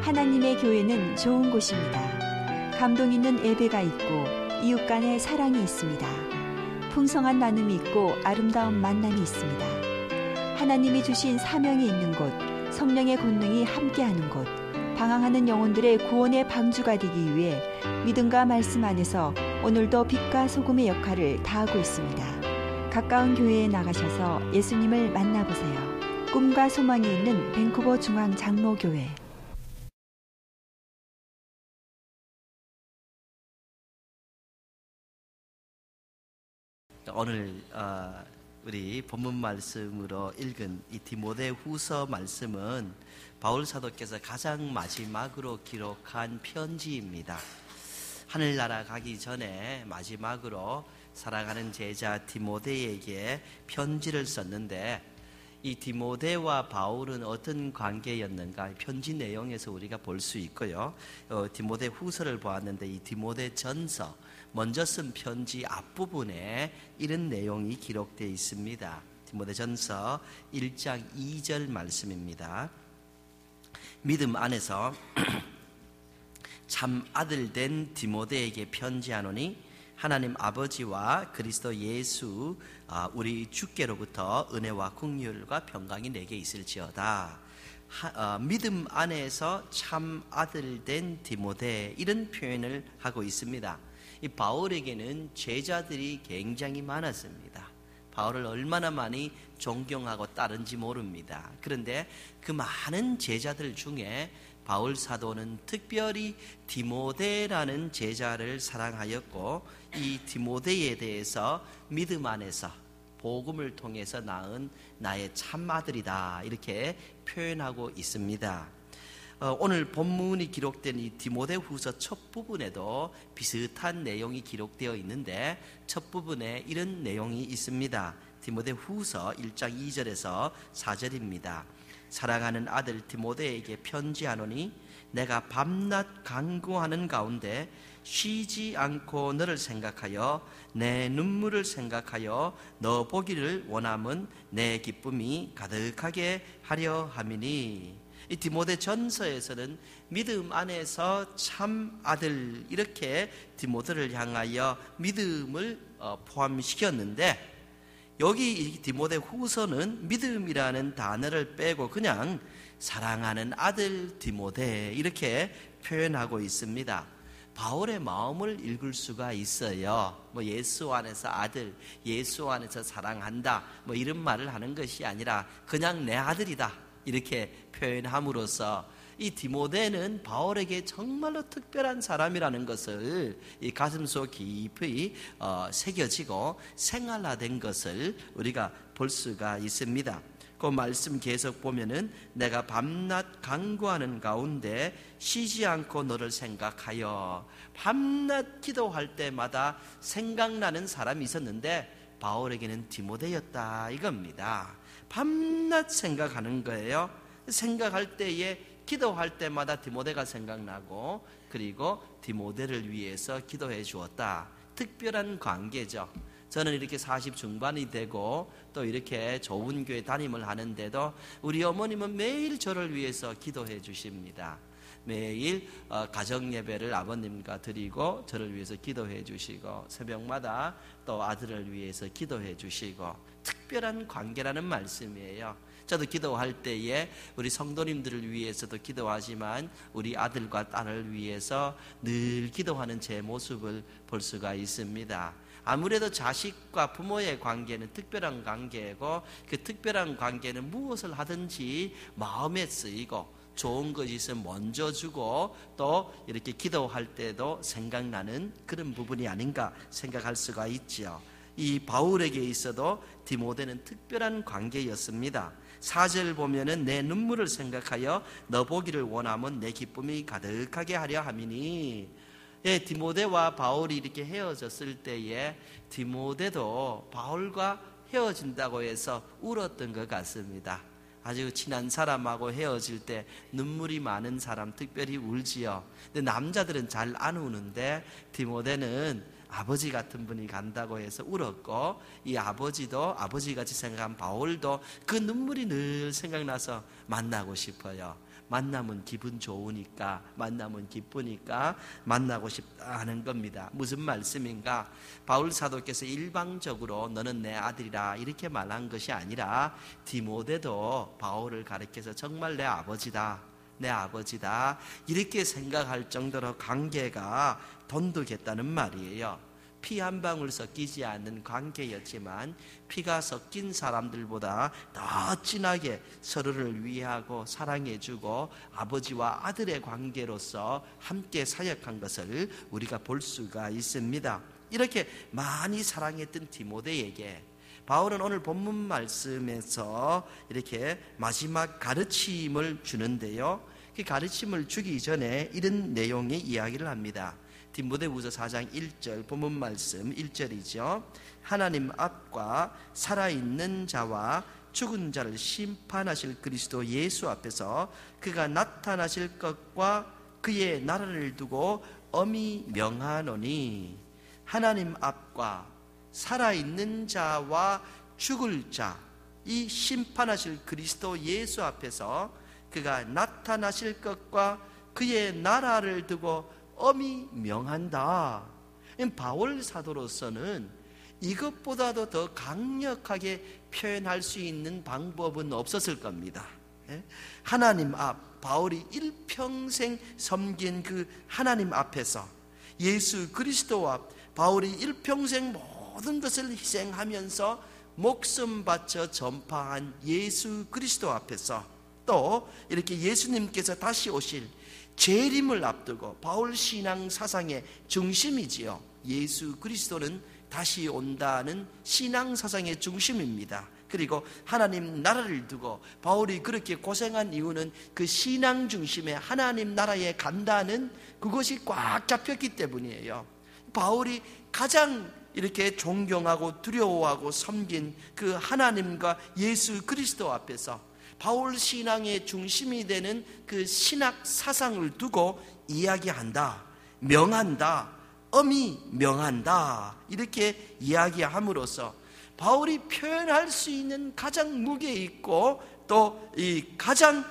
하나님의 교회는 좋은 곳입니다. 감동 있는 예배가 있고 이웃 간의 사랑이 있습니다. 풍성한 나눔이 있고 아름다운 만남이 있습니다. 하나님이 주신 사명이 있는 곳, 성령의 권능이 함께하는 곳, 방황하는 영혼들의 구원의 방주가 되기 위해 믿음과 말씀 안에서 오늘도 빛과 소금의 역할을 다하고 있습니다. 가까운 교회에 나가셔서 예수님을 만나보세요. 꿈과 소망이 있는 밴쿠버 중앙 장로교회. 오늘 우리 본문 말씀으로 읽은 이 디모데후서 말씀은 바울 사도께서 가장 마지막으로 기록한 편지입니다. 하늘나라 가기 전에 마지막으로 사랑하는 제자 디모데에게 편지를 썼는데, 이 디모데와 바울은 어떤 관계였는가 편지 내용에서 우리가 볼 수 있고요. 디모데 후서를 보았는데 이 디모데 전서 먼저 쓴 편지 앞부분에 이런 내용이 기록되어 있습니다. 디모데 전서 1장 2절 말씀입니다. 믿음 안에서 참 아들 된 디모데에게 편지하노니 하나님 아버지와 그리스도 예수 우리 주께로부터 은혜와 긍휼과 평강이 내게 있을지어다. 믿음 안에서 참 아들 된 디모데, 이런 표현을 하고 있습니다. 이 바울에게는 제자들이 굉장히 많았습니다. 바울을 얼마나 많이 존경하고 따른지 모릅니다. 그런데 그 많은 제자들 중에 바울 사도는 특별히 디모데라는 제자를 사랑하였고, 이 디모데에 대해서 믿음 안에서 복음을 통해서 낳은 나의 참아들이다, 이렇게 표현하고 있습니다. 오늘 본문이 기록된 이 디모데후서 첫 부분에도 비슷한 내용이 기록되어 있는데, 첫 부분에 이런 내용이 있습니다. 디모데후서 1장 2절에서 4절입니다. 사랑하는 아들 디모데에게 편지하노니 내가 밤낮 간구하는 가운데 쉬지 않고 너를 생각하여 내 눈물을 생각하여 너 보기를 원함은 내 기쁨이 가득하게 하려 함이니. 이 디모데 전서에서는 믿음 안에서 참 아들, 이렇게 디모데를 향하여 믿음을 포함시켰는데, 여기 이 디모데 후서는 믿음이라는 단어를 빼고 그냥 사랑하는 아들 디모데, 이렇게 표현하고 있습니다. 바울의 마음을 읽을 수가 있어요. 예수 안에서 아들, 예수 안에서 사랑한다, 이런 말을 하는 것이 아니라 그냥 내 아들이다, 이렇게 표현함으로써 이 디모데는 바울에게 정말로 특별한 사람이라는 것을 이 가슴속 깊이 새겨지고 생활화된 것을 우리가 볼 수가 있습니다. 그 말씀 계속 보면은 내가 밤낮 간구하는 가운데 쉬지 않고 너를 생각하여, 밤낮 기도할 때마다 생각나는 사람이 있었는데 바울에게는 디모데였다, 이겁니다. 밤낮 생각하는 거예요. 생각할 때에, 기도할 때마다 디모데가 생각나고, 그리고 디모데를 위해서 기도해 주었다. 특별한 관계죠. 저는 이렇게 40 중반이 되고 또 이렇게 좋은 교회 담임을 하는데도 우리 어머님은 매일 저를 위해서 기도해 주십니다. 매일 가정 예배를 아버님과 드리고 저를 위해서 기도해 주시고, 새벽마다 또 아들을 위해서 기도해 주시고, 특별한 관계라는 말씀이에요. 저도 기도할 때에 우리 성도님들을 위해서도 기도하지만 우리 아들과 딸을 위해서 늘 기도하는 제 모습을 볼 수가 있습니다. 아무래도 자식과 부모의 관계는 특별한 관계고, 그 특별한 관계는 무엇을 하든지 마음에 쓰이고 좋은 것이 있으면 먼저 주고 또 이렇게 기도할 때도 생각나는 그런 부분이 아닌가 생각할 수가 있죠. 이 바울에게 있어도 디모데는 특별한 관계였습니다. 4절 보면은 내 눈물을 생각하여 너 보기를 원하면 내 기쁨이 가득하게 하려 함이니. 예, 디모데와 바울이 이렇게 헤어졌을 때에 디모데도 바울과 헤어진다고 해서 울었던 것 같습니다. 아주 친한 사람하고 헤어질 때 눈물이 많은 사람 특별히 울지요. 근데 남자들은 잘 안 우는데 디모데는 아버지 같은 분이 간다고 해서 울었고, 이 아버지도 아버지같이 생각한 바울도 그 눈물이 늘 생각나서 만나고 싶어요. 만나면 기분 좋으니까, 만나면 기쁘니까 만나고 싶다 하는 겁니다. 무슨 말씀인가? 바울 사도께서 일방적으로 너는 내 아들이라 이렇게 말한 것이 아니라 디모데도 바울을 가리켜서 정말 내 아버지다, 내 아버지다 이렇게 생각할 정도로 관계가 돈독했다는 말이에요. 피 한 방울 섞이지 않는 관계였지만 피가 섞인 사람들보다 더 진하게 서로를 위하고 사랑해주고 아버지와 아들의 관계로서 함께 사역한 것을 우리가 볼 수가 있습니다. 이렇게 많이 사랑했던 디모데에게 바울은 오늘 본문 말씀에서 이렇게 마지막 가르침을 주는데요, 그 가르침을 주기 전에 이런 내용의 이야기를 합니다. 디모데후서 4장 1절 본문 말씀 1절이죠. 하나님 앞과 살아있는 자와 죽은 자를 심판하실 그리스도 예수 앞에서 그가 나타나실 것과 그의 나라를 두고 엄히 명하노니, 하나님 앞과 살아있는 자와 죽을 자, 이 심판하실 그리스도 예수 앞에서 그가 나타나실 것과 그의 나라를 두고 엄히 명한다. 바울 사도로서는 이것보다도 더 강력하게 표현할 수 있는 방법은 없었을 겁니다. 하나님 앞, 바울이 일평생 섬긴 그 하나님 앞에서, 예수 그리스도 앞, 바울이 일평생 모든 것을 희생하면서 목숨 바쳐 전파한 예수 그리스도 앞에서, 또 이렇게 예수님께서 다시 오실 재림을 앞두고 바울 신앙 사상의 중심이지요. 예수 그리스도는 다시 온다는 신앙 사상의 중심입니다. 그리고 하나님 나라를 두고 바울이 그렇게 고생한 이유는 그 신앙 중심의 하나님 나라에 간다는 그것이 꽉 잡혔기 때문이에요. 바울이 가장 이렇게 존경하고 두려워하고 섬긴 그 하나님과 예수 그리스도 앞에서 바울 신앙의 중심이 되는 그 신학 사상을 두고 이야기한다, 명한다, 엄히 명한다, 이렇게 이야기함으로써 바울이 표현할 수 있는 가장 무게 있고 또 이 가장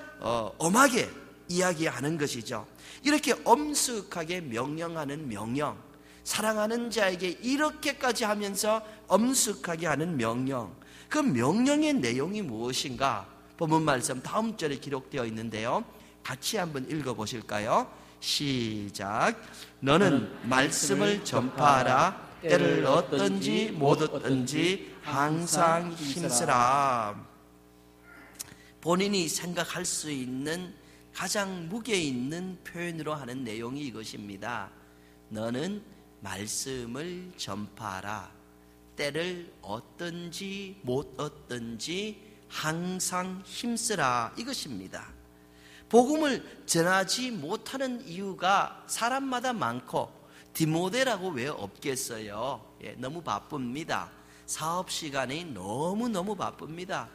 엄하게 이야기하는 것이죠. 이렇게 엄숙하게 명령하는 명령, 사랑하는 자에게 이렇게까지 하면서 엄숙하게 하는 명령, 그 명령의 내용이 무엇인가? 본문 말씀 다음 절에 기록되어 있는데요, 같이 한번 읽어보실까요? 시작. 너는 말씀을 전파하라. 때를 얻든지 못 얻든지 항상 힘쓰라. 본인이 생각할 수 있는 가장 무게 있는 표현으로 하는 내용이 이것입니다. 너는 말씀을 전파하라. 때를 얻든지 못 얻든지 항상 힘쓰라, 이것입니다. 복음을 전하지 못하는 이유가 사람마다 많고, 디모데라고 왜 없겠어요? 너무 바쁩니다. 사업 시간이 너무너무 바쁩니다.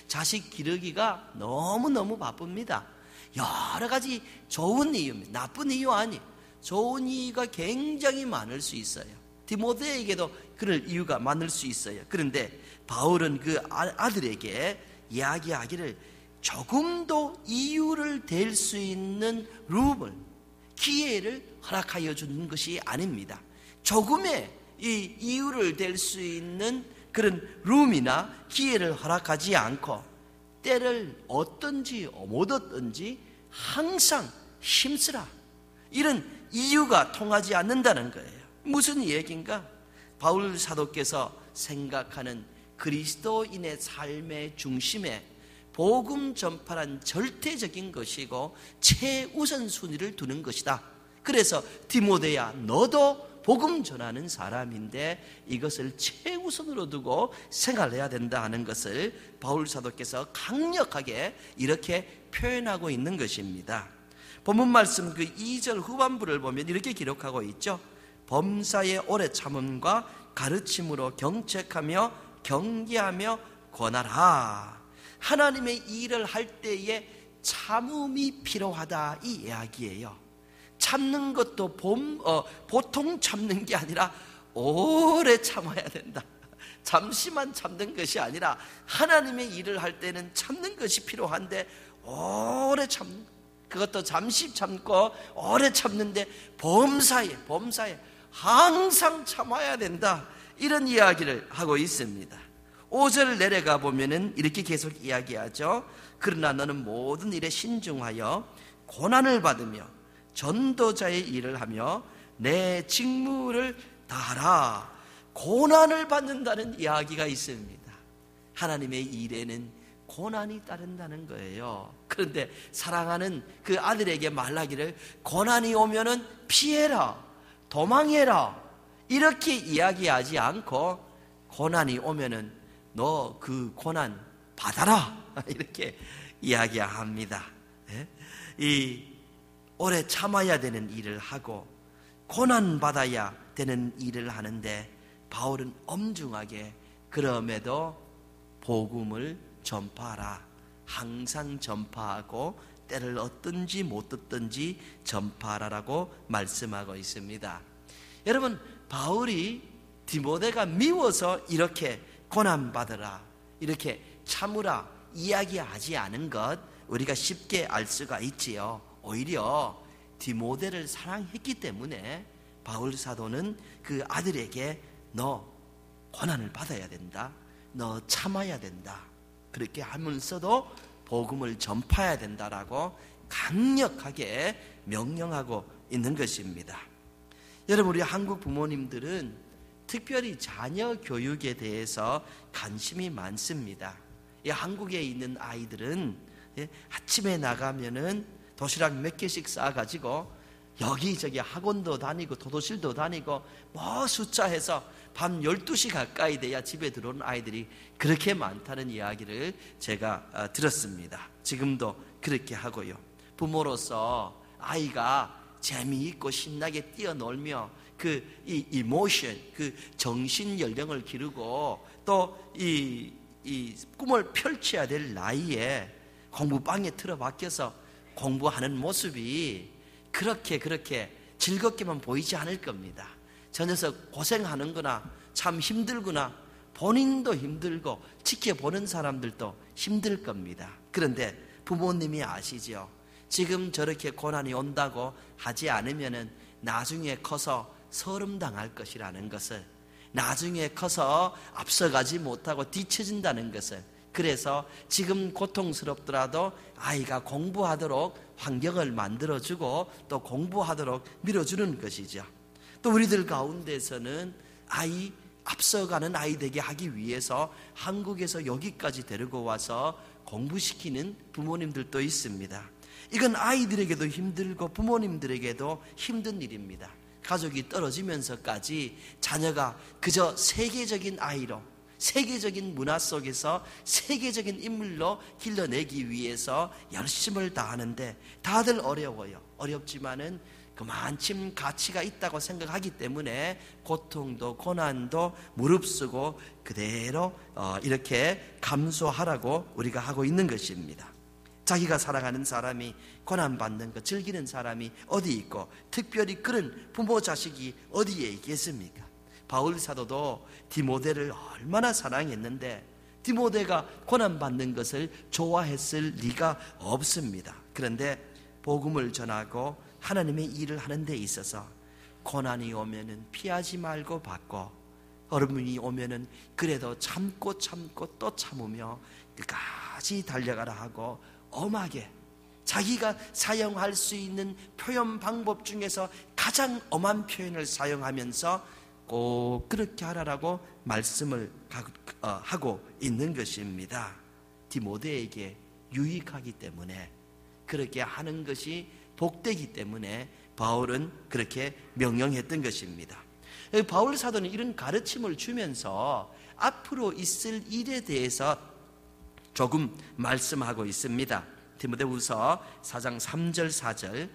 자식 기르기가 너무너무 바쁩니다. 여러 가지 좋은 이유입니다. 나쁜 이유 아니, 좋은 이유가 굉장히 많을 수 있어요. 디모데에게도 그럴 이유가 많을 수 있어요. 그런데 바울은 그 아들에게 이야기하기를 조금도 이유를 댈 수 있는 룸을, 기회를 허락하여 주는 것이 아닙니다. 조금의 이 이유를 댈 수 있는 그런 룸이나 기회를 허락하지 않고 때를 얻든지 못 얻든지 항상 힘쓰라, 이런 이유가 통하지 않는다는 거예요. 무슨 얘기인가? 바울 사도께서 생각하는 그리스도인의 삶의 중심에 복음 전파란 절대적인 것이고 최우선순위를 두는 것이다. 그래서 디모데야, 너도 복음 전하는 사람인데 이것을 최우선으로 두고 생활해야 된다 하는 것을 바울 사도께서 강력하게 이렇게 표현하고 있는 것입니다. 본문 말씀 그 2절 후반부를 보면 이렇게 기록하고 있죠. 범사의 오래 참음과 가르침으로 경책하며 경계하며 권하라. 하나님의 일을 할 때에 참음이 필요하다, 이 이야기예요. 참는 것도 보통 참는 게 아니라 오래 참아야 된다. 잠시만 참는 것이 아니라 하나님의 일을 할 때는 참는 것이 필요한데 오래 참는, 그것도 잠시 참고 오래 참는데 범사에 항상 참아야 된다, 이런 이야기를 하고 있습니다. 5절 내려가 보면은 이렇게 계속 이야기하죠. 그러나 너는 모든 일에 신중하여 고난을 받으며 전도자의 일을 하며 내 직무를 다하라. 고난을 받는다는 이야기가 있습니다. 하나님의 일에는 고난이 따른다는 거예요. 그런데 사랑하는 그 아들에게 말하기를 고난이 오면은 피해라, 도망해라, 이렇게 이야기하지 않고 고난이 오면은 너 그 고난 받아라, 이렇게 이야기합니다. 이 오래 참아야 되는 일을 하고 고난 받아야 되는 일을 하는데 바울은 엄중하게 그럼에도 복음을 전파하라, 항상 전파하고 때를 얻든지 못 얻든지 전파하라라고 말씀하고 있습니다. 여러분, 바울이 디모데가 미워서 이렇게 고난받으라, 이렇게 참으라 이야기하지 않은 것 우리가 쉽게 알 수가 있지요. 오히려 디모데를 사랑했기 때문에 바울 사도는 그 아들에게 너 고난을 받아야 된다, 너 참아야 된다, 그렇게 하면서도 복음을 전파해야 된다라고 강력하게 명령하고 있는 것입니다. 여러분, 우리 한국 부모님들은 특별히 자녀 교육에 대해서 관심이 많습니다. 한국에 있는 아이들은 아침에 나가면은 도시락 몇 개씩 싸가지고 여기저기 학원도 다니고 도도실도 다니고 뭐 숫자해서 밤 12시 가까이 돼야 집에 들어오는 아이들이 그렇게 많다는 이야기를 제가 들었습니다. 지금도 그렇게 하고요. 부모로서 아이가 재미있고 신나게 뛰어놀며 그 이모션, 그 정신 연령을 기르고 또 이 꿈을 펼쳐야 될 나이에 공부방에 틀어박혀서 공부하는 모습이 그렇게 즐겁게만 보이지 않을 겁니다. 저 녀석 고생하는 거나 참 힘들구나, 본인도 힘들고 지켜보는 사람들도 힘들 겁니다. 그런데 부모님이 아시죠? 지금 저렇게 고난이 온다고 하지 않으면은 나중에 커서 서름당할 것이라는 것을, 나중에 커서 앞서가지 못하고 뒤처진다는 것을, 그래서 지금 고통스럽더라도 아이가 공부하도록 환경을 만들어주고 또 공부하도록 밀어주는 것이죠. 또 우리들 가운데서는 앞서가는 아이 되게 하기 위해서 한국에서 여기까지 데리고 와서 공부시키는 부모님들도 있습니다. 이건 아이들에게도 힘들고 부모님들에게도 힘든 일입니다. 가족이 떨어지면서까지 자녀가 그저 세계적인 아이로, 세계적인 문화 속에서 세계적인 인물로 길러내기 위해서 열심을 다하는데 다들 어려워요. 어렵지만은 그만큼 가치가 있다고 생각하기 때문에 고통도 고난도 무릅쓰고 그대로 이렇게 감수하라고 우리가 하고 있는 것입니다. 자기가 사랑하는 사람이 고난받는 것 즐기는 사람이 어디 있고 특별히 그런 부모 자식이 어디에 있겠습니까? 바울 사도도 디모데를 얼마나 사랑했는데 디모데가 고난받는 것을 좋아했을 리가 없습니다. 그런데 복음을 전하고 하나님의 일을 하는 데 있어서 고난이 오면은 피하지 말고 받고, 어려움이 오면은 그래도 참고 또 참으며 끝까지 달려가라 하고 엄하게 자기가 사용할 수 있는 표현 방법 중에서 가장 엄한 표현을 사용하면서 꼭 그렇게 하라라고 말씀을 하고 있는 것입니다. 디모데에게 유익하기 때문에, 그렇게 하는 것이 복되기 때문에 바울은 그렇게 명령했던 것입니다. 바울 사도는 이런 가르침을 주면서 앞으로 있을 일에 대해서 조금 말씀하고 있습니다. 디모데후서 4장 3절 4절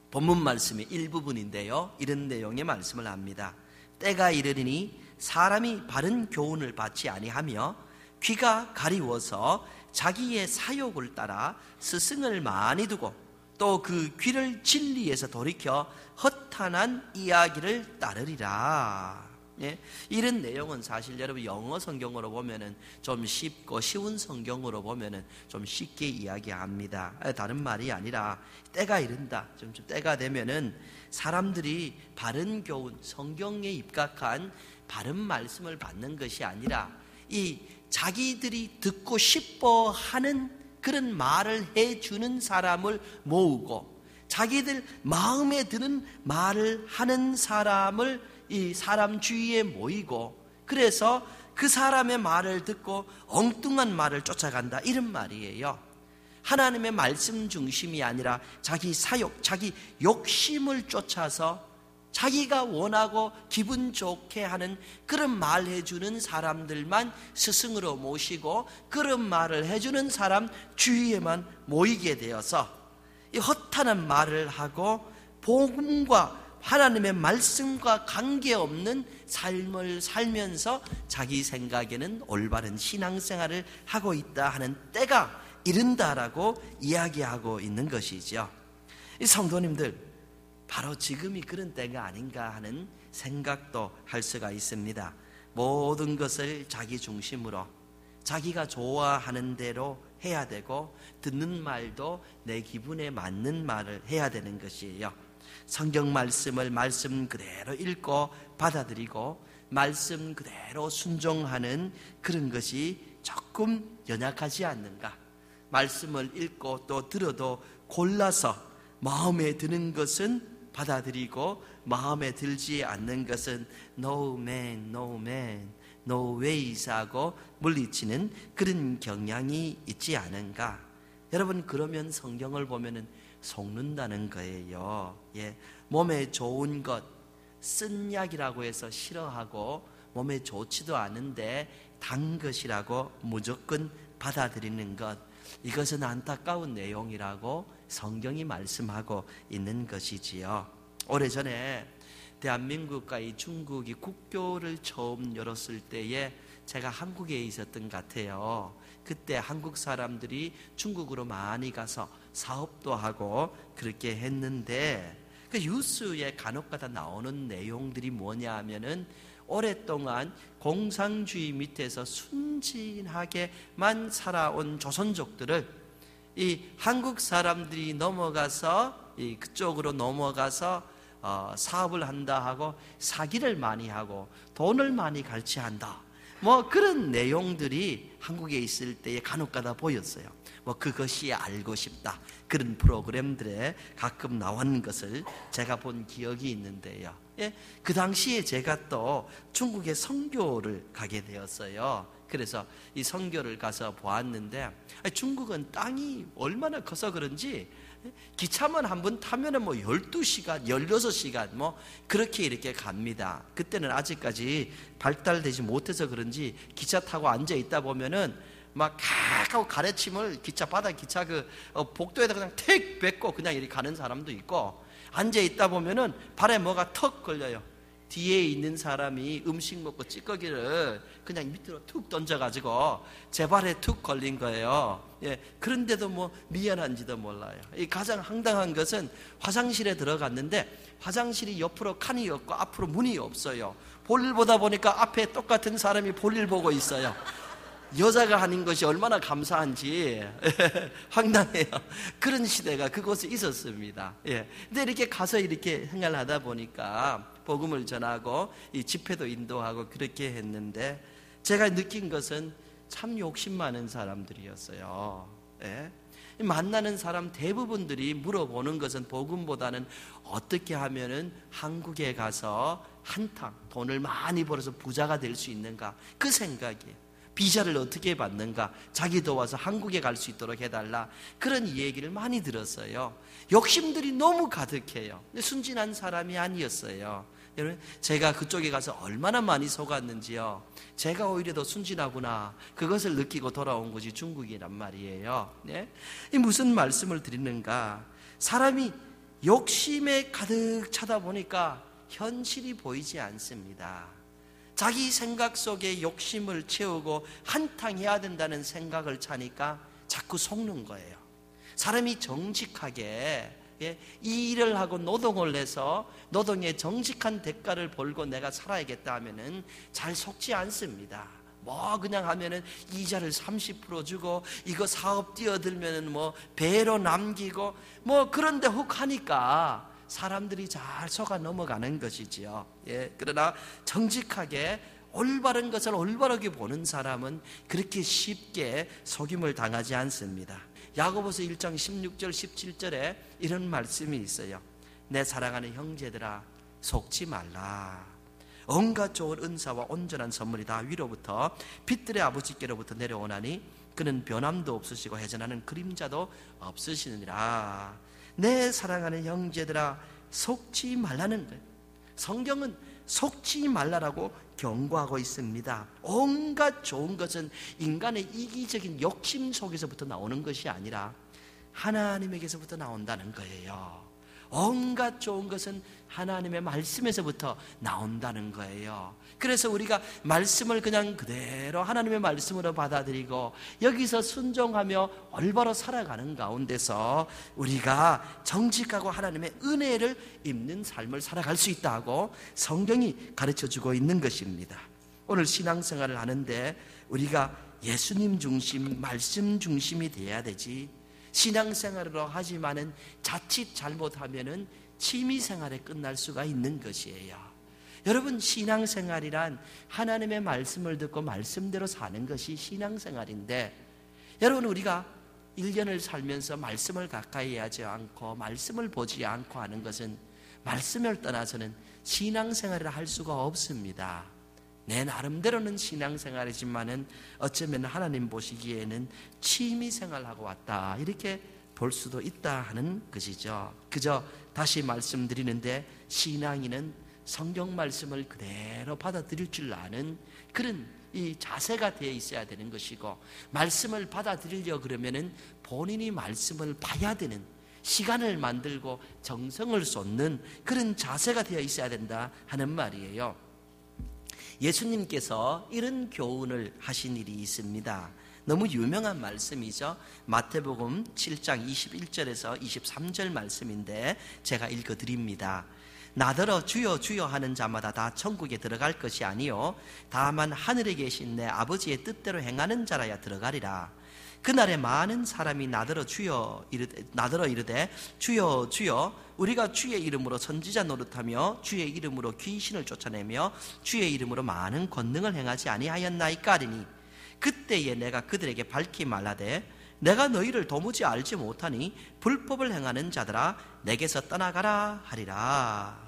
본문 말씀의 일부분인데요, 이런 내용의 말씀을 합니다. 때가 이르리니 사람이 바른 교훈을 받지 아니하며 귀가 가리워서 자기의 사욕을 따라 스승을 많이 두고 또 그 귀를 진리에서 돌이켜 허탄한 이야기를 따르리라. 예? 이런 내용은 사실 여러분 영어 성경으로 보면은 좀 쉽고 쉬운 성경으로 보면은 좀 쉽게 이야기합니다. 다른 말이 아니라 때가 이른다. 좀 때가 되면은 사람들이 바른 교훈, 성경에 입각한 바른 말씀을 받는 것이 아니라 이 자기들이 듣고 싶어 하는 그런 말을 해주는 사람을 모으고 자기들 마음에 드는 말을 하는 사람을 이 사람 주위에 모이고 그래서 그 사람의 말을 듣고 엉뚱한 말을 쫓아간다 이런 말이에요. 하나님의 말씀 중심이 아니라 자기 사욕, 자기 욕심을 쫓아서 자기가 원하고 기분 좋게 하는 그런 말 해주는 사람들만 스승으로 모시고 그런 말을 해주는 사람 주위에만 모이게 되어서 이 허탄한 말을 하고 복음과 하나님의 말씀과 관계없는 삶을 살면서 자기 생각에는 올바른 신앙생활을 하고 있다 하는 때가 이른다라고 이야기하고 있는 것이죠. 이 성도님들, 바로 지금이 그런 때가 아닌가 하는 생각도 할 수가 있습니다. 모든 것을 자기 중심으로 자기가 좋아하는 대로 해야 되고 듣는 말도 내 기분에 맞는 말을 해야 되는 것이에요. 성경 말씀을 말씀 그대로 읽고 받아들이고 말씀 그대로 순종하는 그런 것이 조금 연약하지 않는가? 말씀을 읽고 또 들어도 골라서 마음에 드는 것은 받아들이고 마음에 들지 않는 것은 no man, no man, no ways 하고 물리치는 그런 경향이 있지 않은가? 여러분, 그러면 성경을 보면은 속는다는 거예요. 예, 몸에 좋은 것, 쓴 약이라고 해서 싫어하고 몸에 좋지도 않은데 단 것이라고 무조건 받아들이는 것, 이것은 안타까운 내용이라고 성경이 말씀하고 있는 것이지요. 오래전에 대한민국과 이 중국이 국교를 처음 열었을 때에 제가 한국에 있었던 것 같아요. 그때 한국 사람들이 중국으로 많이 가서 사업도 하고 그렇게 했는데 그 뉴스에 간혹가다 나오는 내용들이 뭐냐 하면은 오랫동안 공산주의 밑에서 순진하게만 살아온 조선족들을 이 한국 사람들이 넘어가서 그쪽으로 넘어가서 사업을 한다 하고 사기를 많이 하고 돈을 많이 갈취한다, 뭐 그런 내용들이 한국에 있을 때에 간혹가다 보였어요. 뭐 그것이 알고 싶다, 그런 프로그램들에 가끔 나온 것을 제가 본 기억이 있는데요. 예, 그 당시에 제가 또 중국에 선교를 가게 되었어요. 그래서 이 선교를 가서 보았는데 중국은 땅이 얼마나 커서 그런지 기차만 한 번 타면은 뭐 12시간, 16시간 뭐 그렇게 이렇게 갑니다. 그때는 아직까지 발달되지 못해서 그런지 기차 타고 앉아 있다 보면은 막 하고 가래침을 기차 바닥 기차 그 복도에다 그냥 택 뱉고 그냥 이렇게 가는 사람도 있고, 앉아 있다 보면은 발에 뭐가 턱 걸려요. 뒤에 있는 사람이 음식 먹고 찌꺼기를 그냥 밑으로 툭 던져가지고 제 발에 툭 걸린 거예요. 예, 그런데도 뭐 미안한지도 몰라요. 이 가장 황당한 것은 화장실에 들어갔는데 화장실이 옆으로 칸이 없고 앞으로 문이 없어요. 볼일 보다 보니까 앞에 똑같은 사람이 볼일 보고 있어요. 여자가 하는 것이 얼마나 감사한지 황당해요. 그런 시대가 그곳에 있었습니다. 예. 근데 이렇게 가서 이렇게 생활하다 보니까 복음을 전하고 이 집회도 인도하고 그렇게 했는데 제가 느낀 것은 참 욕심 많은 사람들이었어요. 예. 만나는 사람 대부분들이 물어보는 것은 복음보다는 어떻게 하면은 한국에 가서 한탕 돈을 많이 벌어서 부자가 될 수 있는가, 그 생각이에요. 비자를 어떻게 받는가, 자기도 와서 한국에 갈 수 있도록 해달라, 그런 얘기를 많이 들었어요. 욕심들이 너무 가득해요. 근데 순진한 사람이 아니었어요. 여러분, 제가 그쪽에 가서 얼마나 많이 속았는지요. 제가 오히려 더 순진하구나, 그것을 느끼고 돌아온 곳이 중국이란 말이에요. 네? 무슨 말씀을 드리는가, 사람이 욕심에 가득 차다 보니까 현실이 보이지 않습니다. 자기 생각 속에 욕심을 채우고 한탕해야 된다는 생각을 차니까 자꾸 속는 거예요. 사람이 정직하게 이 일을 하고 노동을 해서 노동의 정직한 대가를 벌고 내가 살아야겠다 하면은 잘 속지 않습니다. 뭐 그냥 하면은 이자를 30% 주고 이거 사업 뛰어들면은 뭐 배로 남기고 뭐 그런데 훅 하니까 사람들이 잘 속아 넘어가는 것이지요. 그러나 정직하게 올바른 것을 올바르게 보는 사람은 그렇게 쉽게 속임을 당하지 않습니다. 야고보서 1장 16절 17절에 이런 말씀이 있어요. 내 사랑하는 형제들아 속지 말라. 온갖 좋은 은사와 온전한 선물이 다 위로부터 빛들의 아버지께로부터 내려오나니 그는 변함도 없으시고 회전하는 그림자도 없으시느니라. 내 사랑하는 형제들아 속지 말라는 거예요. 성경은 속지 말라라고 경고하고 있습니다. 온갖 좋은 것은 인간의 이기적인 욕심 속에서부터 나오는 것이 아니라 하나님에게서부터 나온다는 거예요. 온갖 좋은 것은 하나님의 말씀에서부터 나온다는 거예요. 그래서 우리가 말씀을 그냥 그대로 하나님의 말씀으로 받아들이고 여기서 순종하며 올바로 살아가는 가운데서 우리가 정직하고 하나님의 은혜를 입는 삶을 살아갈 수 있다고 성경이 가르쳐주고 있는 것입니다. 오늘 신앙생활을 하는데 우리가 예수님 중심, 말씀 중심이 돼야 되지, 신앙생활으로 하지만은 자칫 잘못하면은 취미생활에 끝날 수가 있는 것이에요. 여러분, 신앙생활이란 하나님의 말씀을 듣고 말씀대로 사는 것이 신앙생활인데, 여러분, 우리가 1년을 살면서 말씀을 가까이 하지 않고 말씀을 보지 않고 하는 것은 말씀을 떠나서는 신앙생활을 할 수가 없습니다. 내 나름대로는 신앙생활이지만은 어쩌면 하나님 보시기에는 취미생활하고 왔다, 이렇게 볼 수도 있다 하는 것이죠. 그저 다시 말씀드리는데, 신앙인은 성경 말씀을 그대로 받아들일 줄 아는 그런 이 자세가 되어 있어야 되는 것이고, 말씀을 받아들이려 그러면은 본인이 말씀을 봐야 되는 시간을 만들고 정성을 쏟는 그런 자세가 되어 있어야 된다 하는 말이에요. 예수님께서 이런 교훈을 하신 일이 있습니다. 너무 유명한 말씀이죠. 마태복음 7장 21절에서 23절 말씀인데 제가 읽어드립니다. 나더러 주여 주여 하는 자마다 다 천국에 들어갈 것이 아니요 다만 하늘에 계신 내 아버지의 뜻대로 행하는 자라야 들어가리라. 그날에 많은 사람이 나더러 이르되 주여 주여 우리가 주의 이름으로 선지자 노릇하며 주의 이름으로 귀신을 쫓아내며 주의 이름으로 많은 권능을 행하지 아니하였나이까 하리니, 그때에 내가 그들에게 밝히 말하되 내가 너희를 도무지 알지 못하니 불법을 행하는 자들아 내게서 떠나가라 하리라.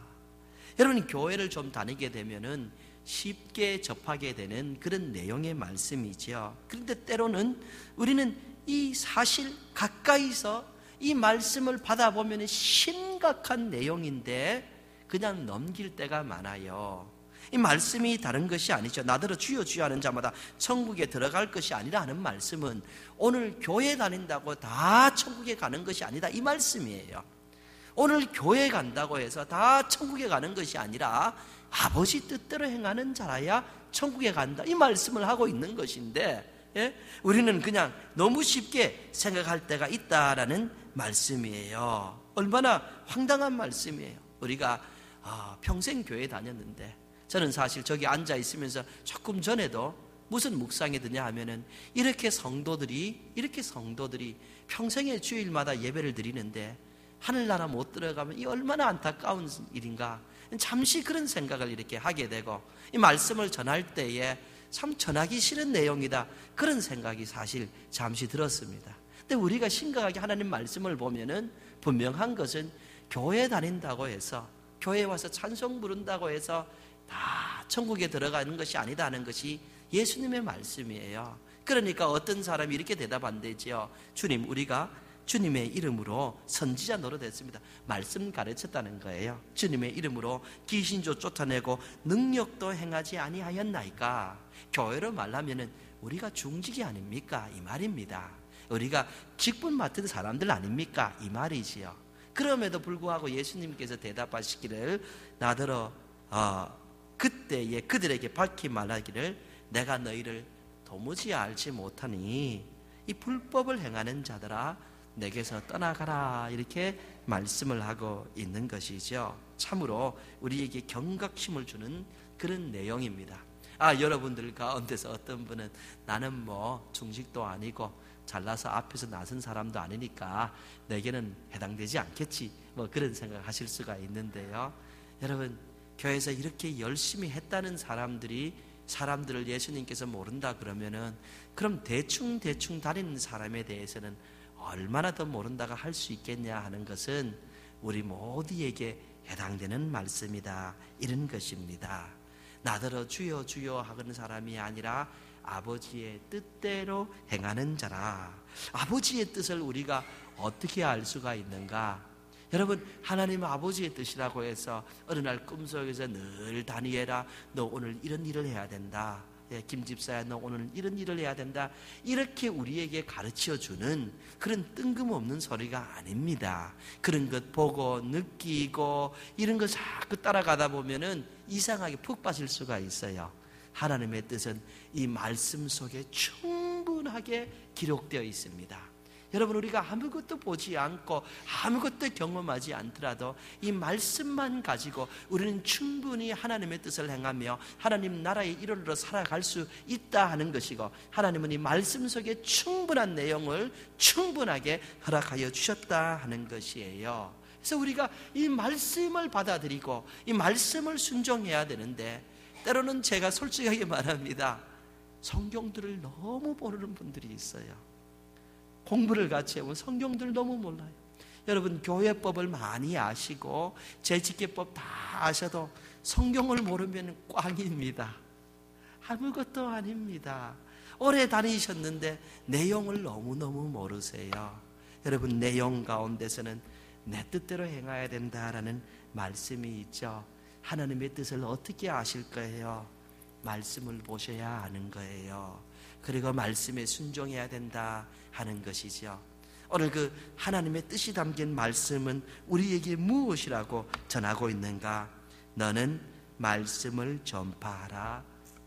여러분, 교회를 좀 다니게 되면은 쉽게 접하게 되는 그런 내용의 말씀이지요. 그런데 때로는 우리는 이 사실 가까이서 이 말씀을 받아보면 심각한 내용인데 그냥 넘길 때가 많아요. 이 말씀이 다른 것이 아니죠. 나더러 주여 주여 하는 자마다 천국에 들어갈 것이 아니라 하는 말씀은 오늘 교회 다닌다고 다 천국에 가는 것이 아니다, 이 말씀이에요. 오늘 교회 간다고 해서 다 천국에 가는 것이 아니라 아버지 뜻대로 행하는 자라야 천국에 간다, 이 말씀을 하고 있는 것인데, 우리는 그냥 너무 쉽게 생각할 때가 있다라는 말씀이에요. 얼마나 황당한 말씀이에요. 우리가 평생 교회 다녔는데, 저는 사실 저기 앉아 있으면서 조금 전에도 무슨 묵상이 드냐 하면은 이렇게 성도들이 평생에 주일마다 예배를 드리는데 하늘나라 못 들어가면 이 얼마나 안타까운 일인가, 잠시 그런 생각을 이렇게 하게 되고, 이 말씀을 전할 때에 참 전하기 싫은 내용이다, 그런 생각이 사실 잠시 들었습니다. 근데 우리가 심각하게 하나님 말씀을 보면은 분명한 것은 교회 다닌다고 해서, 교회 와서 찬송 부른다고 해서 다 천국에 들어가는 것이 아니다 하는 것이 예수님의 말씀이에요. 그러니까 어떤 사람이 이렇게 대답한대지요. 주님, 우리가 주님의 이름으로 선지자 노릇했습니다. 말씀 가르쳤다는 거예요. 주님의 이름으로 귀신도 쫓아내고 능력도 행하지 아니하였나이까. 교회로 말하면은 우리가 중직이 아닙니까, 이 말입니다. 우리가 직분 맡은 사람들 아닙니까, 이 말이지요. 그럼에도 불구하고 예수님께서 대답하시기를, 나더러 그때에 그들에게 밝히 말하기를 내가 너희를 도무지 알지 못하니 이 불법을 행하는 자들아 내게서 떠나가라 이렇게 말씀을 하고 있는 것이죠. 참으로 우리에게 경각심을 주는 그런 내용입니다. 여러분들 가운데서 어떤 분은 나는 뭐 중식도 아니고 잘나서 앞에서 나선 사람도 아니니까 내게는 해당되지 않겠지, 뭐 그런 생각하실 수가 있는데요. 여러분, 교회에서 이렇게 열심히 했다는 사람들을 예수님께서 모른다 그러면은, 그럼 대충 다니는 사람에 대해서는 얼마나 더 모른다가 할 수 있겠냐 하는 것은 우리 모두에게 해당되는 말씀이다, 이런 것입니다. 나더러 주여 주여 하는 사람이 아니라 아버지의 뜻대로 행하는 자라. 아버지의 뜻을 우리가 어떻게 알 수가 있는가? 여러분, 하나님 아버지의 뜻이라고 해서 어느 날 꿈속에서 늘 다니엘아 너 오늘 이런 일을 해야 된다, 김 집사야 너 오늘 이런 일을 해야 된다, 이렇게 우리에게 가르쳐주는 그런 뜬금없는 소리가 아닙니다. 그런 것 보고 느끼고 이런 거 자꾸 따라가다 보면은 이상하게 푹 빠질 수가 있어요. 하나님의 뜻은 이 말씀 속에 충분하게 기록되어 있습니다. 여러분, 우리가 아무것도 보지 않고 아무것도 경험하지 않더라도 이 말씀만 가지고 우리는 충분히 하나님의 뜻을 행하며 하나님 나라의 일원으로 살아갈 수 있다 하는 것이고, 하나님은 이 말씀 속에 충분한 내용을 충분하게 허락하여 주셨다 하는 것이에요. 그래서 우리가 이 말씀을 받아들이고 이 말씀을 순종해야 되는데, 때로는 제가 솔직하게 말합니다. 성경들을 너무 모르는 분들이 있어요. 공부를 같이 해보면 성경들을 너무 몰라요. 여러분, 교회법을 많이 아시고 재직계법 다 아셔도 성경을 모르면 꽝입니다. 아무것도 아닙니다. 오래 다니셨는데 내용을 너무너무 모르세요. 여러분, 내용 가운데서는 내 뜻대로 행해야 된다라는 말씀이 있죠. 하나님의 뜻을 어떻게 아실 거예요? 말씀을 보셔야 아는 거예요. 그리고 말씀에 순종해야 된다 하는 것이죠. 오늘 그 하나님의 뜻이 담긴 말씀은 우리에게 무엇이라고 전하고 있는가? 너는 말씀을 전파하라.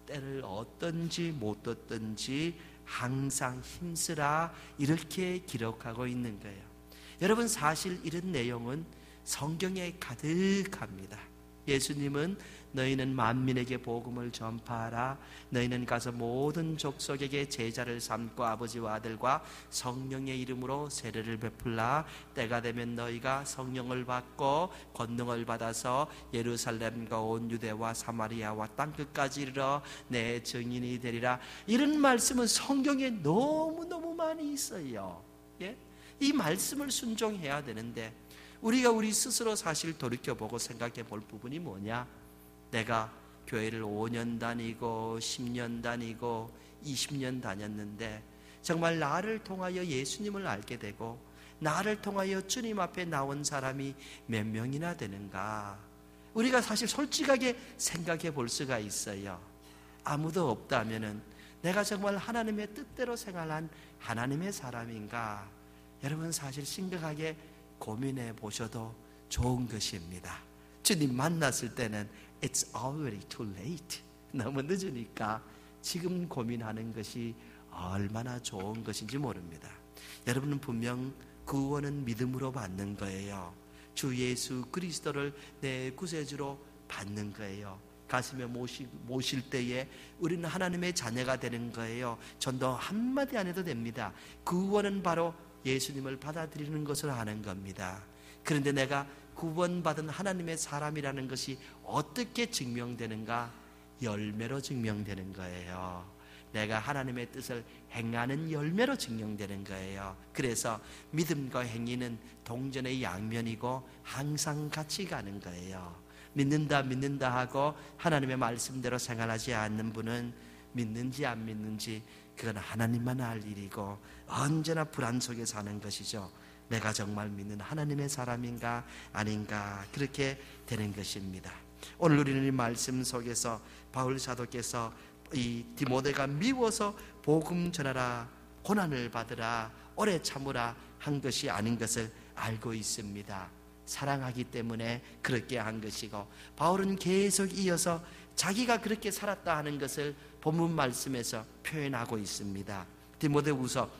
때를 얻든지 못 얻든지 항상 힘쓰라. 이렇게 기록하고 있는 거예요. 여러분, 사실 이런 내용은 성경에 가득합니다. 예수님은 너희는 만민에게 복음을 전파하라. 너희는 가서 모든 족속에게 제자를 삼고 아버지와 아들과 성령의 이름으로 세례를 베풀라. 때가 되면 너희가 성령을 받고 권능을 받아서 예루살렘과 온 유대와 사마리아와 땅끝까지 이르러 내 증인이 되리라. 이런 말씀은 성경에 너무너무 많이 있어요. 예? 이 말씀을 순종해야 되는데, 우리가 우리 스스로 사실 돌이켜보고 생각해 볼 부분이 뭐냐? 내가 교회를 5년 다니고 10년 다니고 20년 다녔는데 정말 나를 통하여 예수님을 알게 되고 나를 통하여 주님 앞에 나온 사람이 몇 명이나 되는가? 우리가 사실 솔직하게 생각해 볼 수가 있어요. 아무도 없다면은 내가 정말 하나님의 뜻대로 생활한 하나님의 사람인가? 여러분, 사실 심각하게 고민해 보셔도 좋은 것입니다. 주님 만났을 때는 It's already too late. 너무 늦으니까 지금 고민하는 것이 얼마나 좋은 것인지 모릅니다. 여러분은 분명 구원은 믿음으로 받는 거예요. 주 예수 그리스도를 내 구세주로 받는 거예요. 가슴에 모실 때에 우리는 하나님의 자녀가 되는 거예요. 전도 한마디 안 해도 됩니다. 구원은 바로 예수님을 받아들이는 것을 하는 겁니다. 그런데 내가 구원받은 하나님의 사람이라는 것이 어떻게 증명되는가? 열매로 증명되는 거예요. 내가 하나님의 뜻을 행하는 열매로 증명되는 거예요. 그래서 믿음과 행위는 동전의 양면이고 항상 같이 가는 거예요. 믿는다 하고 하나님의 말씀대로 생활하지 않는 분은 믿는지 안 믿는지 그건 하나님만 알 일이고 언제나 불안 속에 사는 것이죠. 내가 정말 믿는 하나님의 사람인가 아닌가, 그렇게 되는 것입니다. 오늘 우리는 이 말씀 속에서 바울 사도께서 이 디모데가 미워서 복음 전하라, 고난을 받으라, 오래 참으라 한 것이 아닌 것을 알고 있습니다. 사랑하기 때문에 그렇게 한 것이고, 바울은 계속 이어서 자기가 그렇게 살았다 하는 것을 본문 말씀에서 표현하고 있습니다. 디모데후서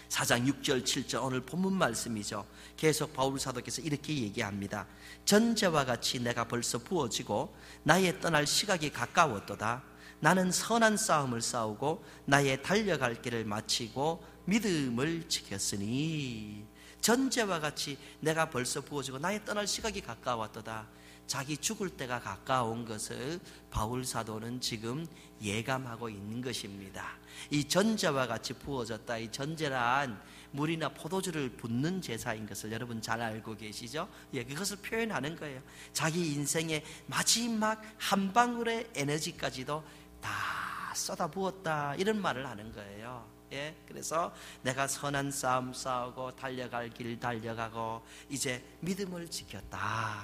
4장 6절 7절 오늘 본문 말씀이죠. 계속 바울 사도께서 이렇게 얘기합니다. 전제와 같이 내가 벌써 부어지고 나의 떠날 시각이 가까웠도다. 나는 선한 싸움을 싸우고 나의 달려갈 길을 마치고 믿음을 지켰으니. 전제와 같이 내가 벌써 부어지고 나의 떠날 시각이 가까웠도다. 자기 죽을 때가 가까운 것을 바울 사도는 지금 예감하고 있는 것입니다. 이 전제와 같이 부어졌다. 이 전제란 물이나 포도주를 붓는 제사인 것을 여러분 잘 알고 계시죠? 예, 그것을 표현하는 거예요. 자기 인생의 마지막 한 방울의 에너지까지도 다 쏟아부었다, 이런 말을 하는 거예요. 예, 그래서 내가 선한 싸움 싸우고 달려갈 길 달려가고 이제 믿음을 지켰다, 다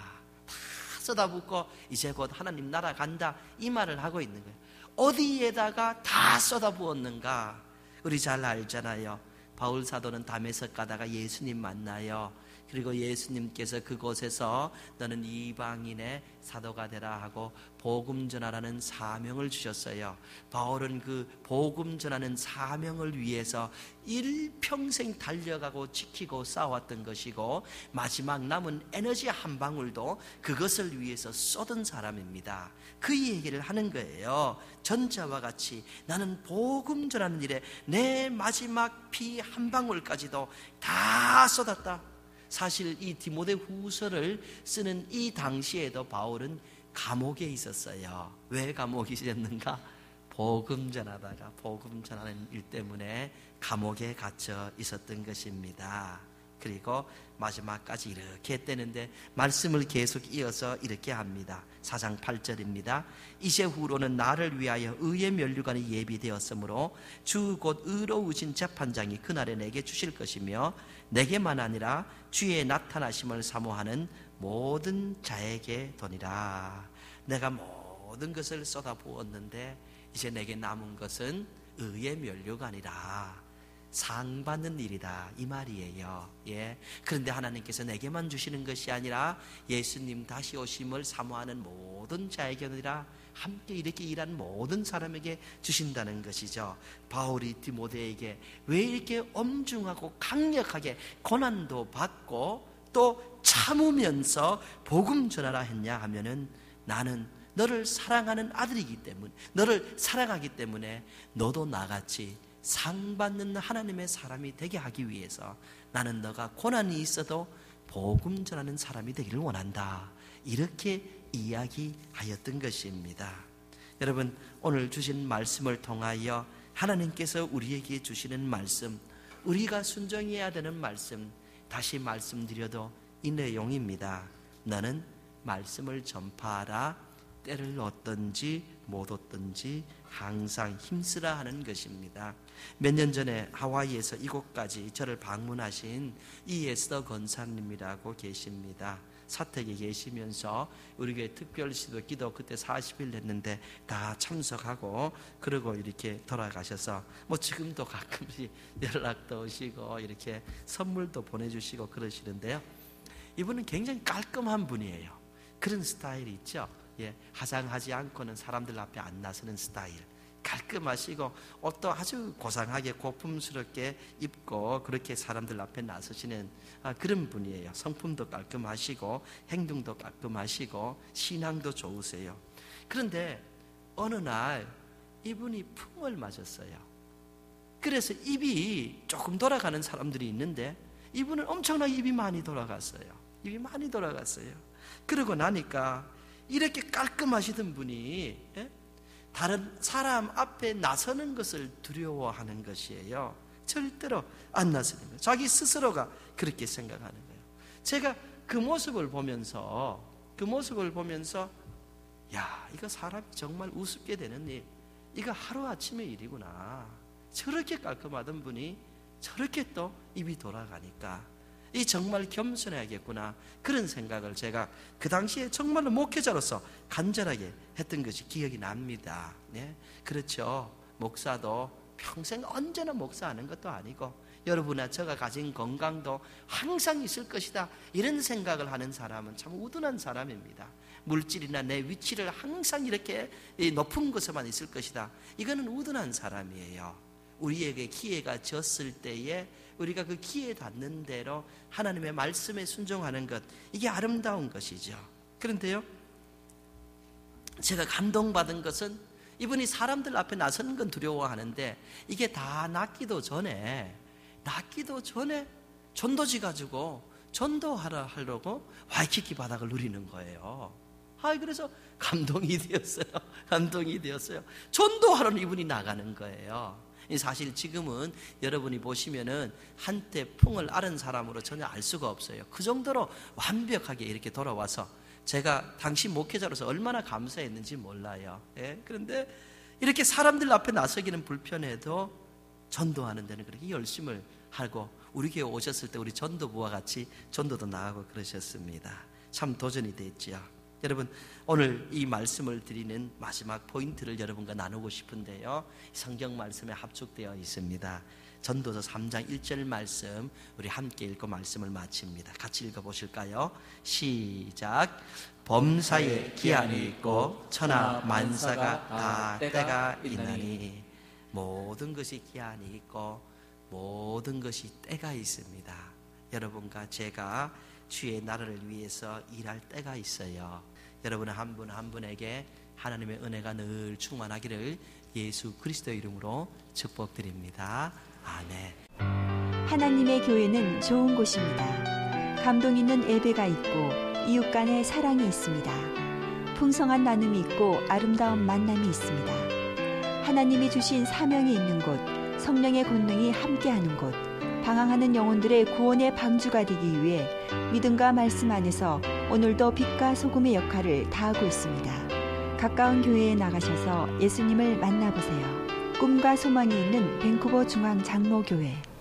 쏟아붓고 이제 곧 하나님 나라 간다, 이 말을 하고 있는 거예요. 어디에다가 다 쏟아부었는가? 우리 잘 알잖아요. 바울 사도는 다메섹 가다가 예수님 만나요. 그리고 예수님께서 그곳에서 너는 이방인의 사도가 되라 하고 복음 전하라는 사명을 주셨어요. 바울은 그 복음 전하는 사명을 위해서 일평생 달려가고 지키고 싸웠던 것이고 마지막 남은 에너지 한 방울도 그것을 위해서 쏟은 사람입니다. 그 얘기를 하는 거예요. 전자와 같이 나는 복음 전하는 일에 내 마지막 피 한 방울까지도 다 쏟았다. 사실 이 디모데 후서를 쓰는 이 당시에도 바울은 감옥에 있었어요. 왜 감옥에 있었는가? 복음 전하다가 복음 전하는 일 때문에 감옥에 갇혀 있었던 것입니다. 그리고 마지막까지 이렇게 했다는데 말씀을 계속 이어서 이렇게 합니다. 4장 8절입니다. 이제 후로는 나를 위하여 의의 면류관이 예비되었으므로 주 곧 의로우신 재판장이 그날에 내게 주실 것이며 내게만 아니라 주의 나타나심을 사모하는 모든 자에게 도니라. 내가 모든 것을 쏟아부었는데 이제 내게 남은 것은 의의 면류관이라, 상 받는 일이다, 이 말이에요. 예. 그런데 하나님께서 내게만 주시는 것이 아니라 예수님 다시 오심을 사모하는 모든 자에게 도니라, 함께 이렇게 일한 모든 사람에게 주신다는 것이죠. 바울이 디모데에게 왜 이렇게 엄중하고 강력하게 고난도 받고 또 참으면서 복음 전하라 했냐 하면은, 나는 너를 사랑하는 아들이기 때문에, 너를 사랑하기 때문에 너도 나같이 상 받는 하나님의 사람이 되게 하기 위해서 나는 너가 고난이 있어도 복음 전하는 사람이 되기를 원한다, 이렇게 이야기하였던 것입니다. 여러분, 오늘 주신 말씀을 통하여 하나님께서 우리에게 주시는 말씀, 우리가 순종해야 되는 말씀, 다시 말씀드려도 이 내용입니다. 너는 말씀을 전파하라. 때를 얻든지 못 얻든지 항상 힘쓰라 하는 것입니다. 몇 년 전에 하와이에서 이곳까지 저를 방문하신 이 에스더 권사님이라고 계십니다. 사택에 계시면서 우리 교회 특별시도 기도 그때 40일 했는데 다 참석하고 그러고 이렇게 돌아가셔서 뭐 지금도 가끔씩 연락도 오시고 이렇게 선물도 보내주시고 그러시는데요. 이분은 굉장히 깔끔한 분이에요. 그런 스타일이 있죠. 예, 화장하지 않고는 사람들 앞에 안 나서는 스타일, 깔끔하시고 옷도 아주 고상하게 고풍스럽게 입고 그렇게 사람들 앞에 나서시는 그런 분이에요. 성품도 깔끔하시고 행동도 깔끔하시고 신앙도 좋으세요. 그런데 어느 날 이분이 풍을 맞았어요. 그래서 입이 조금 돌아가는 사람들이 있는데 이분은 엄청나게 입이 많이 돌아갔어요. 입이 많이 돌아갔어요. 그러고 나니까 이렇게 깔끔하시던 분이 다른 사람 앞에 나서는 것을 두려워하는 것이에요. 절대로 안 나서는 거예요. 자기 스스로가 그렇게 생각하는 거예요. 제가 그 모습을 보면서 야, 이거 사람이 정말 우습게 되는 일, 이거 하루아침의 일이구나. 저렇게 깔끔하던 분이 저렇게 또 입이 돌아가니까 이 정말 겸손해야겠구나, 그런 생각을 제가 그 당시에 정말로 목회자로서 간절하게 했던 것이 기억이 납니다. 네? 그렇죠. 목사도 평생 언제나 목사하는 것도 아니고 여러분과 제가 가진 건강도 항상 있을 것이다, 이런 생각을 하는 사람은 참 우둔한 사람입니다. 물질이나 내 위치를 항상 이렇게 높은 곳에만 있을 것이다, 이거는 우둔한 사람이에요. 우리에게 기회가 졌을 때에 우리가 그 기회에 닿는 대로 하나님의 말씀에 순종하는 것, 이게 아름다운 것이죠. 그런데요, 제가 감동받은 것은 이분이 사람들 앞에 나서는 건 두려워하는데 이게 다 낫기도 전에 전도지 가지고 전도하려고 와이키키 바닥을 누리는 거예요. 그래서 감동이 되었어요. 전도하러 이분이 나가는 거예요. 사실 지금은 여러분이 보시면은 한때 풍을 앓은 사람으로 전혀 알 수가 없어요. 그 정도로 완벽하게 이렇게 돌아와서 제가 당시 목회자로서 얼마나 감사했는지 몰라요. 그런데 이렇게 사람들 앞에 나서기는 불편해도 전도하는 데는 그렇게 열심을 하고, 우리 교회 오셨을 때 우리 전도부와 같이 전도도 나가고 그러셨습니다. 참 도전이 됐죠. 여러분, 오늘 이 말씀을 드리는 마지막 포인트를 여러분과 나누고 싶은데요, 성경 말씀에 합축되어 있습니다. 전도서 3장 1절 말씀, 우리 함께 읽고 말씀을 마칩니다. 같이 읽어보실까요? 시작. 범사에 기한이 있고 천하 만사가 다 때가 있나니. 모든 것이 기한이 있고 모든 것이 때가 있습니다. 여러분과 제가 주의 나라를 위해서 일할 때가 있어요. 여러분 한 분 한 분에게 하나님의 은혜가 늘 충만하기를 예수 그리스도의 이름으로 축복드립니다. 아멘. 하나님의 교회는 좋은 곳입니다. 감동 있는 예배가 있고 이웃 간의 사랑이 있습니다. 풍성한 나눔이 있고 아름다운 만남이 있습니다. 하나님이 주신 사명이 있는 곳, 성령의 권능이 함께하는 곳, 방황하는 영혼들의 구원의 방주가 되기 위해 믿음과 말씀 안에서 오늘도 빛과 소금의 역할을 다하고 있습니다. 가까운 교회에 나가셔서 예수님을 만나보세요. 꿈과 소망이 있는 밴쿠버 중앙 장로교회.